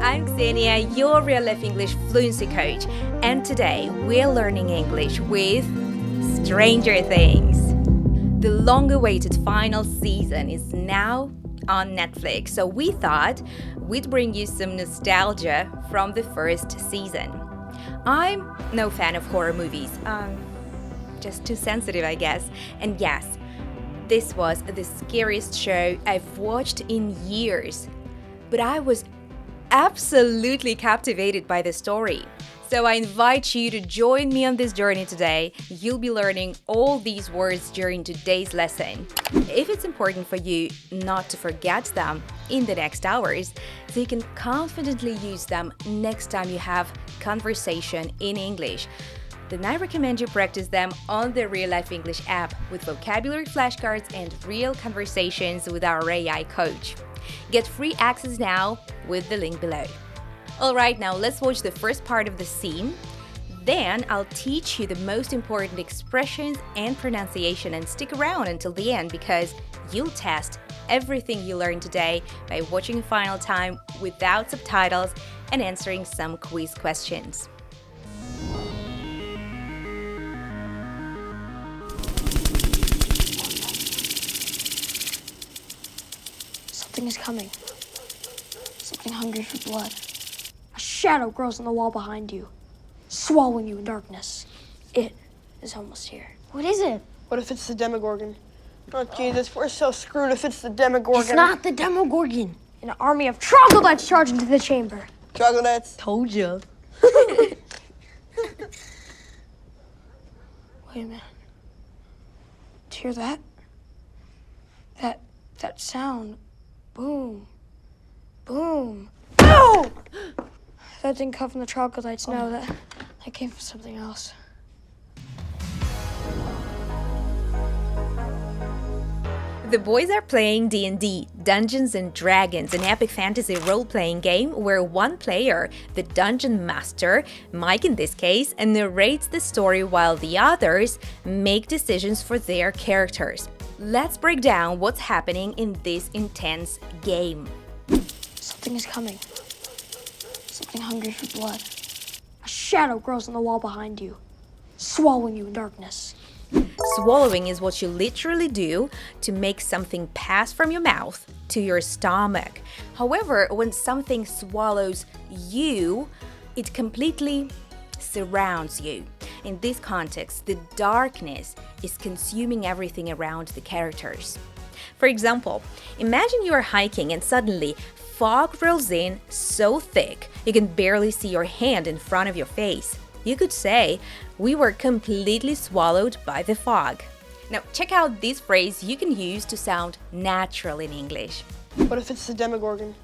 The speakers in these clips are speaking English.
I'm Xenia, your real life English fluency coach, and today we're learning English with Stranger Things. The long-awaited final season is now on Netflix, so we thought we'd bring you some nostalgia from the first season. I'm no fan of horror movies, just too sensitive, I guess, and yes, this was the scariest show I've watched in years, but I was absolutely captivated by the story. So I invite you to join me on this journey today. You'll be learning all these words during today's lesson. If it's important for you not to forget them in the next hours, so you can confidently use them next time you have conversation in English, then I recommend you practice them on the Real Life English app with vocabulary flashcards and real conversations with our AI coach. Get free access now with the link below. Alright, now let's watch the first part of the scene. Then I'll teach you the most important expressions and pronunciation, and stick around until the end because you'll test everything you learned today by watching final time without subtitles and answering some quiz questions. Something is coming. Something hungry for blood. A shadow grows on the wall behind you, swallowing you in darkness. It is almost here. What is it? What if it's the Demogorgon? Oh, Jesus, we're so screwed if it's the Demogorgon. It's not the Demogorgon. An army of troglodytes charge into the chamber. Troglodytes? Told you. Wait a minute. Do you hear that? That sound. Boom. Boom. Boom! That didn't come from the troglodytes, no. That came from something else. The boys are playing D&D, Dungeons & Dragons, an epic fantasy role-playing game where one player, the Dungeon Master, Mike in this case, narrates the story while the others make decisions for their characters. Let's break down what's happening in this intense game. Something is coming. Something hungry for blood. A shadow grows on the wall behind you, swallowing you in darkness. Swallowing is what you literally do to make something pass from your mouth to your stomach. However, when something swallows you, it completely surrounds you. In this context, the darkness is consuming everything around the characters. For example, imagine you are hiking and suddenly fog rolls in so thick you can barely see your hand in front of your face. You could say, we were completely swallowed by the fog. Now, check out this phrase you can use to sound natural in English. What if it's the Demogorgon?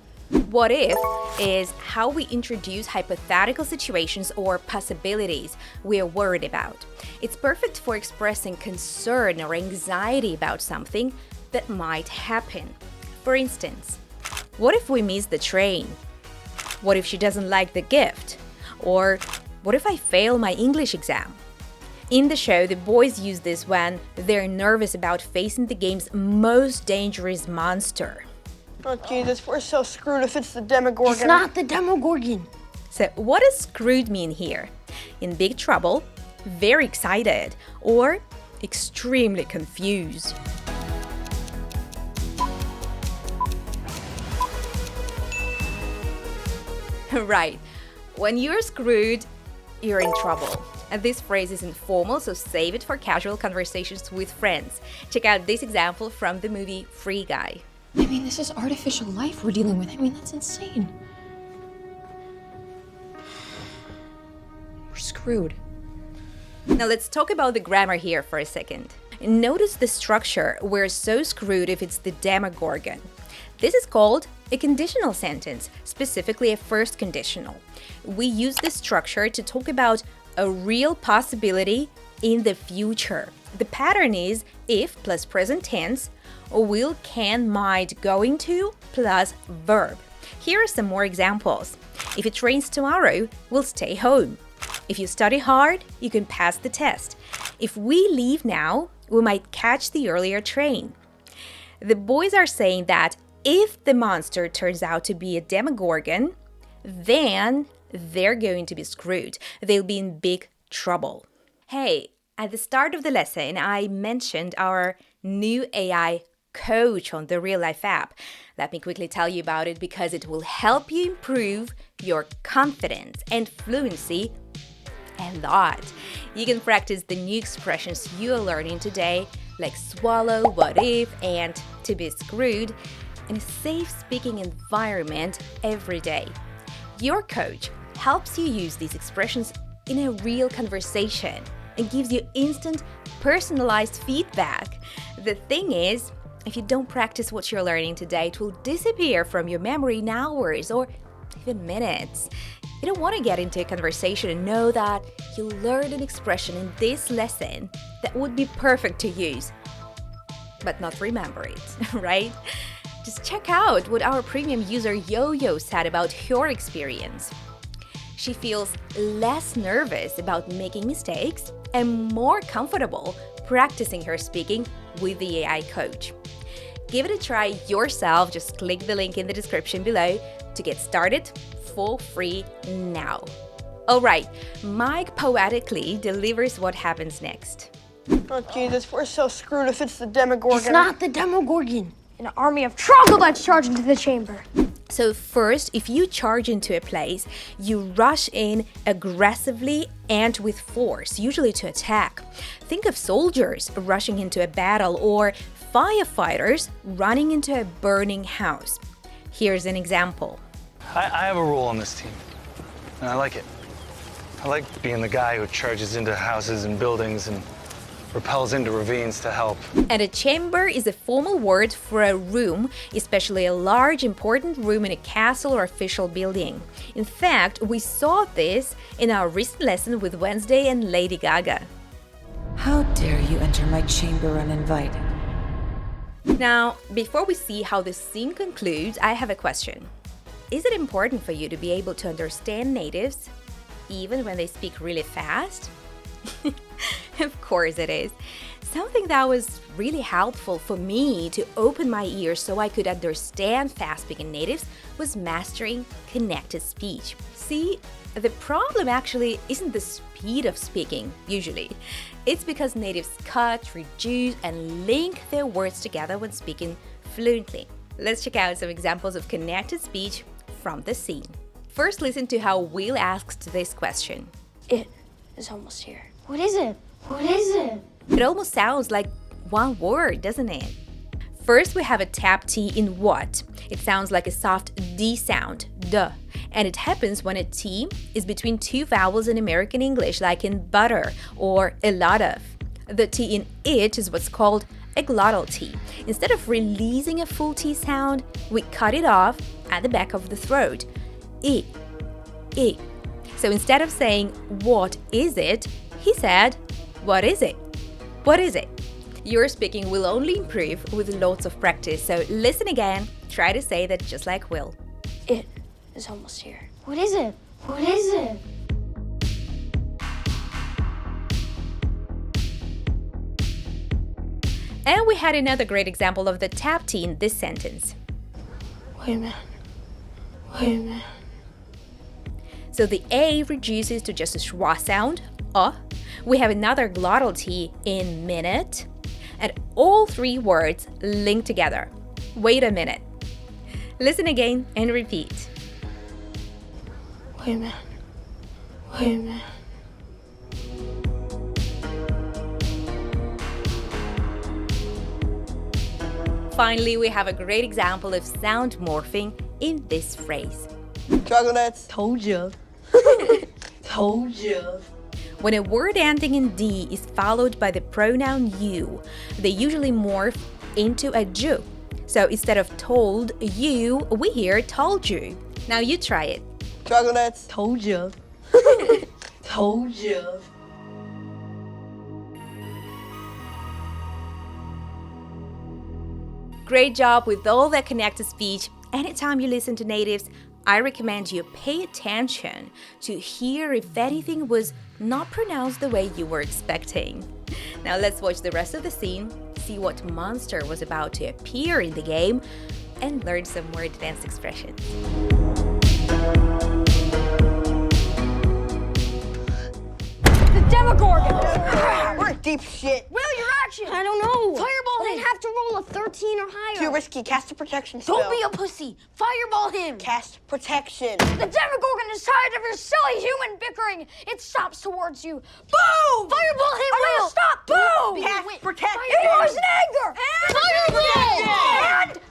What if is how we introduce hypothetical situations or possibilities we're worried about. It's perfect for expressing concern or anxiety about something that might happen. For instance, what if we miss the train? What if she doesn't like the gift? Or what if I fail my English exam? In the show, the boys use this when they're nervous about facing the game's most dangerous monster. Oh, Jesus, we're so screwed if it's the Demogorgon. It's not the Demogorgon. So what does screwed mean here? In big trouble, very excited, or extremely confused. Right, when you're screwed, you're in trouble. And this phrase is informal, so save it for casual conversations with friends. Check out this example from the movie Free Guy. I mean, this is artificial life we're dealing with. I mean, that's insane. We're screwed. Now let's talk about the grammar here for a second. Notice the structure. We're so screwed if it's the Demogorgon. This is called a conditional sentence, specifically a first conditional. We use this structure to talk about a real possibility in the future. The pattern is if plus present tense, or will, can, might, going to plus verb. Here are some more examples. If it rains tomorrow, we'll stay home. If you study hard, you can pass the test. If we leave now, we might catch the earlier train. The boys are saying that if the monster turns out to be a Demogorgon, then they're going to be screwed. They'll be in big trouble. Hey, at the start of the lesson, I mentioned our new AI coach on the Real Life app. Let me quickly tell you about it because it will help you improve your confidence and fluency a lot. You can practice the new expressions you are learning today, like swallow, what if, and to be screwed, in a safe speaking environment every day. Your coach helps you use these expressions in a real conversation and gives you instant, personalized feedback. The thing is, if you don't practice what you're learning today, it will disappear from your memory in hours or even minutes. You don't want to get into a conversation and know that you learned an expression in this lesson that would be perfect to use, but not remember it, right? Just check out what our premium user Yo-Yo said about her experience. She feels less nervous about making mistakes and more comfortable practicing her speaking with the AI coach. Give it a try yourself. Just click the link in the description below to get started for free now. All right, Mike poetically delivers what happens next. Oh, Jesus, we're so screwed if it's the Demogorgon. It's not the Demogorgon. An army of troglodytes charge into the chamber. So first, if you charge into a place, you rush in aggressively and with force, usually to attack. Think of soldiers rushing into a battle or firefighters running into a burning house. Here's an example. I have a role on this team, and I like it. I like being the guy who charges into houses and buildings and repels into ravines to help. And a chamber is a formal word for a room, especially a large, important room in a castle or official building. In fact, we saw this in our recent lesson with Wednesday and Lady Gaga. How dare you enter my chamber uninvited? Now, before we see how the scene concludes, I have a question. Is it important for you to be able to understand natives, even when they speak really fast? Of course it is. Something that was really helpful for me to open my ears so I could understand fast-speaking natives was mastering connected speech. See, the problem actually isn't the speed of speaking, usually. It's because natives cut, reduce, and link their words together when speaking fluently. Let's check out some examples of connected speech from the scene. First, listen to how Will asked this question. It is almost here. What is it? What is it? It almost sounds like one word, doesn't it? First, we have a tap T in what. It sounds like a soft D sound, duh. And it happens when a T is between two vowels in American English, like in butter or a lot of. The T in it is what's called a glottal T. Instead of releasing a full T sound, we cut it off at the back of the throat. I. So instead of saying, what is it? He said, what is it? What is it? Your speaking will only improve with lots of practice, so listen again, try to say that just like Will. It is almost here. What is it? What is it? And we had another great example of the tap T in this sentence. Wait a minute. Wait a minute. So the A reduces to just a schwa sound, We have another glottal T in minute, and all three words link together. Wait a minute. Listen again and repeat. Wait a minute. Wait a minute. Finally, we have a great example of sound morphing in this phrase. Troglodytes. Told you. Told you. When a word ending in D is followed by the pronoun you, they usually morph into a ju. So instead of told you, we hear told you. Now you try it. Troglodytes. Told you. Told you. Great job with all that connected speech. Anytime you listen to natives, I recommend you pay attention to hear if anything was not pronounced the way you were expecting. Now let's watch the rest of the scene, see what monster was about to appear in the game, and learn some more advanced expressions. Demogorgon! We're in deep shit. Will, your action! I don't know. Fireball him! They'd have to roll a 13 or higher. Too risky. Cast a protection spell. Don't be a pussy. Fireball him! Cast protection. The Demogorgon is tired of your silly human bickering. It stops towards you. Boom! Fireball him, Will! Stop! Boom! Cast protection. It was in anger! And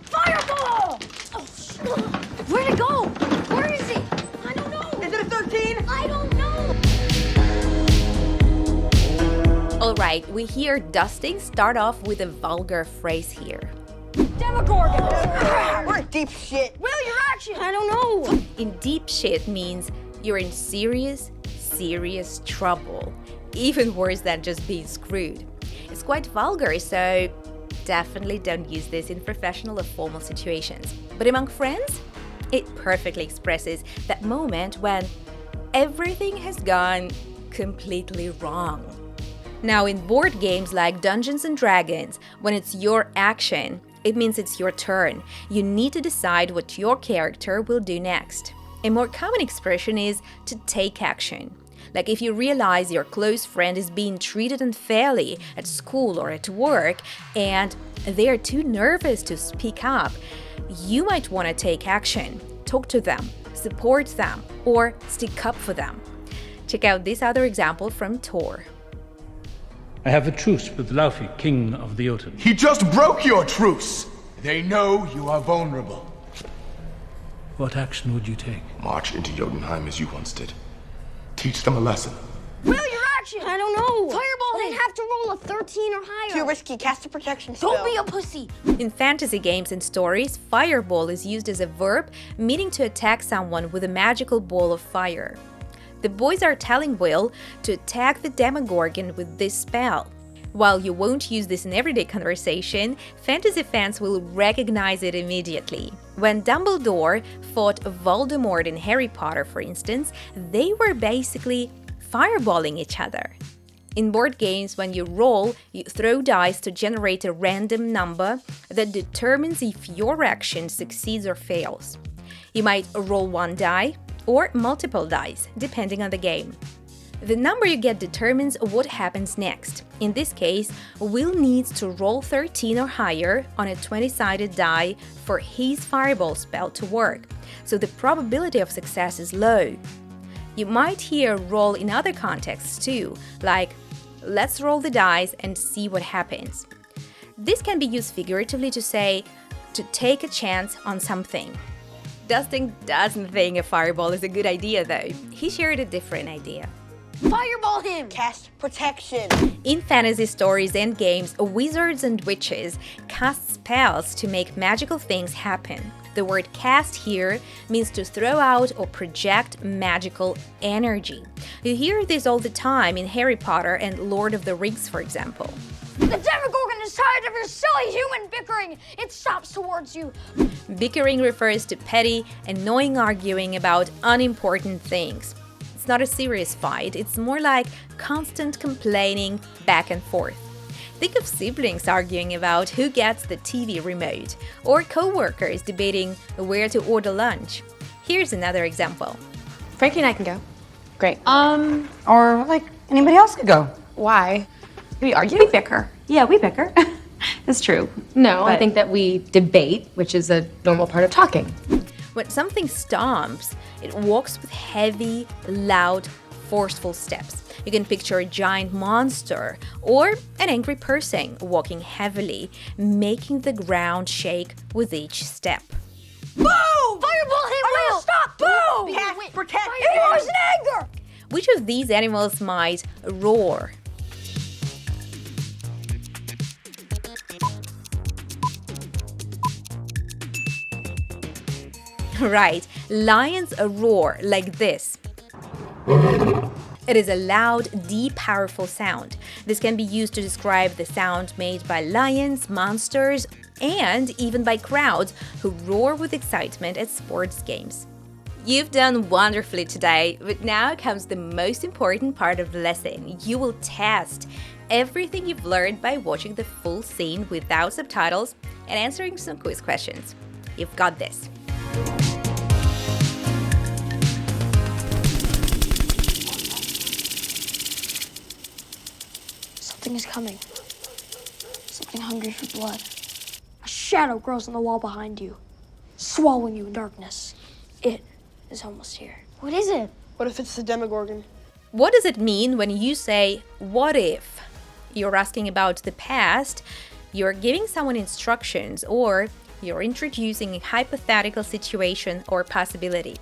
fireball! And fireball! Where'd it go? Where is he? I don't know. Is it a 13? I don't know. Alright, we hear Dusting start off with a vulgar phrase here. Demogorgon! We're in deep shit. Will, your action! I don't know. In deep shit means you're in serious trouble. Even worse than just being screwed. It's quite vulgar, so definitely don't use this in professional or formal situations. But among friends, it perfectly expresses that moment when everything has gone completely wrong. Now, in board games like Dungeons and Dragons, when it's your action, it means it's your turn. You need to decide what your character will do next. A more common expression is to take action. Like if you realize your close friend is being treated unfairly at school or at work and they are too nervous to speak up, you might want to take action, talk to them, support them, or stick up for them. Check out this other example from Tor. I have a truce with Laufey, king of the Jotun. He just broke your truce. They know you are vulnerable. What action would you take? March into Jotunheim as you once did. Teach them a lesson. Will, your action! I don't know. Fireball him! They'd have to roll a 13 or higher. Too risky. Cast a protection spell. Don't be a pussy. In fantasy games and stories, fireball is used as a verb meaning to attack someone with a magical ball of fire. The boys are telling Will to attack the Demogorgon with this spell. While you won't use this in everyday conversation, fantasy fans will recognize it immediately. When Dumbledore fought Voldemort in Harry Potter, for instance, they were basically fireballing each other. In board games, when you roll, you throw dice to generate a random number that determines if your action succeeds or fails. You might roll one die or multiple dice, depending on the game. The number you get determines what happens next. In this case, Will needs to roll 13 or higher on a 20-sided die for his fireball spell to work, so the probability of success is low. You might hear roll in other contexts too, like, let's roll the dice and see what happens. This can be used figuratively to say, to take a chance on something. Dusting doesn't think a fireball is a good idea though. He shared a different idea. Fireball him! Cast protection. In fantasy stories and games, wizards and witches cast spells to make magical things happen. The word cast here means to throw out or project magical energy. You hear this all the time in Harry Potter and Lord of the Rings, for example. The Demogorgon is tired of your silly human bickering. It stops towards you. Bickering refers to petty, annoying arguing about unimportant things. It's not a serious fight, it's more like constant complaining back and forth. Think of siblings arguing about who gets the TV remote, or co-workers debating where to order lunch. Here's another example. Frankie and I can go. Great. Or like anybody else could go. Why? We argue? We bicker. Yeah, we bicker. It's true. No, I But- think that we debate, which is a normal part of talking. When something stomps, it walks with heavy, loud, forceful steps. You can picture a giant monster or an angry person walking heavily, making the ground shake with each step. Boom! Fireball him, Will! Stop! Boom! Cast protection. It was in anger! Which of these animals might roar? Right, lions roar like this. It is a loud, deep, powerful sound. This can be used to describe the sound made by lions, monsters, and even by crowds who roar with excitement at sports games. You've done wonderfully today, but now comes the most important part of the lesson. You will test everything you've learned by watching the full scene without subtitles and answering some quiz questions. You've got this. coming. Something hungry for blood. A shadow grows on the wall behind you, swallowing you in darkness. It is almost here. What is it? What if it's the Demogorgon? What does it mean when you say, what if? You're asking about the past, you're giving someone instructions, or you're introducing a hypothetical situation or possibility.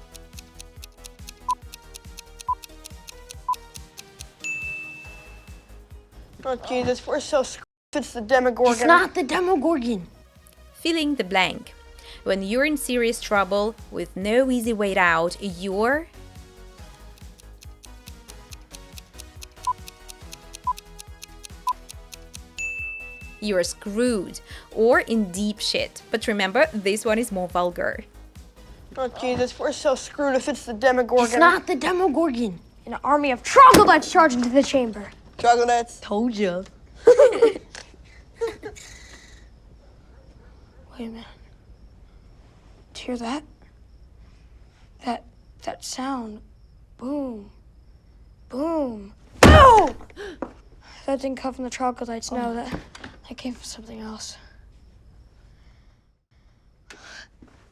Oh, Jesus, we're so screwed if it's the Demogorgon. It's not the Demogorgon. Filling the blank. When you're in serious trouble with no easy way out, you're screwed or in deep shit. But remember, this one is more vulgar. Oh, Jesus, we're so screwed if it's the Demogorgon. It's not the Demogorgon. An army of troglodytes charge into the chamber. Troglodytes. Told you. Wait a minute. Do you hear that? That sound. Boom. Boom. Boom! That didn't come from the troglodytes. No, that came from something else.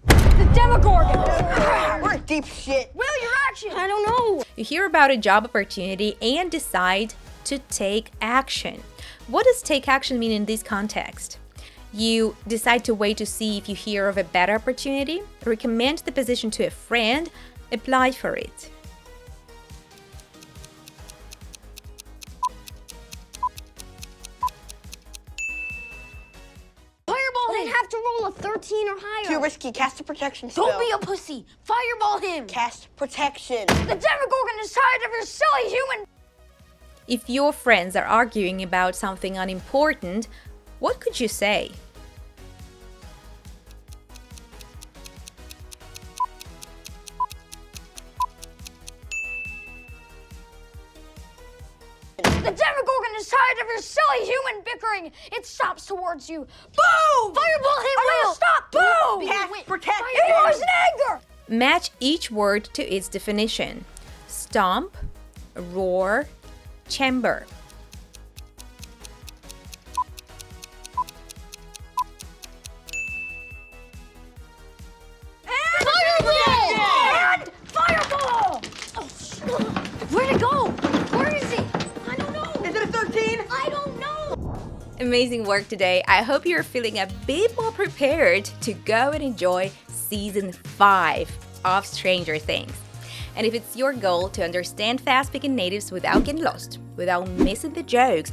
The Demogorgon! We're in deep shit. Will, your action! I don't know. You hear about a job opportunity and decide to take action. What does take action mean in this context? You decide to wait to see if you hear of a better opportunity, recommend the position to a friend, apply for it. Fireball him! I'd have to roll a 13 or higher. Too risky. Cast a protection spell. Don't be a pussy. Fireball him! Cast protection. The Demogorgon is tired of your silly human... If your friends are arguing about something unimportant, what could you say? The Demogorgon is tired of your silly human bickering. It stops towards you. Boom! Fireball him, Will! Stop! Boom! Cast protection. It was in anger! Match each word to its definition. Stomp, roar, chamber. And fireball! Where'd it go? Where is it? I don't know. Is it a 13? I don't know. Amazing work today. I hope you're feeling a bit more prepared to go and enjoy season 5 of Stranger Things. And if it's your goal to understand fast-speaking natives without getting lost, without missing the jokes,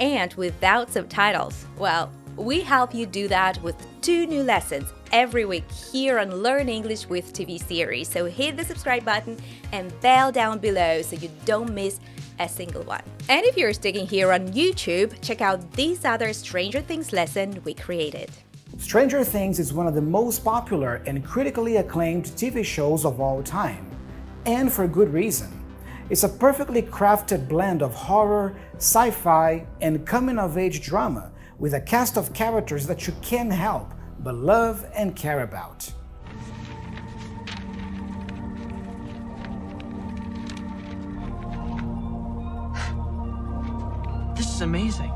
and without subtitles, well, we help you do that with 2 new lessons every week here on Learn English with TV series. So hit the subscribe button and bell down below so you don't miss a single one. And if you're sticking here on YouTube, check out this other Stranger Things lesson we created. Stranger Things is one of the most popular and critically acclaimed TV shows of all time. And for good reason. It's a perfectly crafted blend of horror, sci-fi, and coming-of-age drama with a cast of characters that you can't help but love and care about. This is amazing.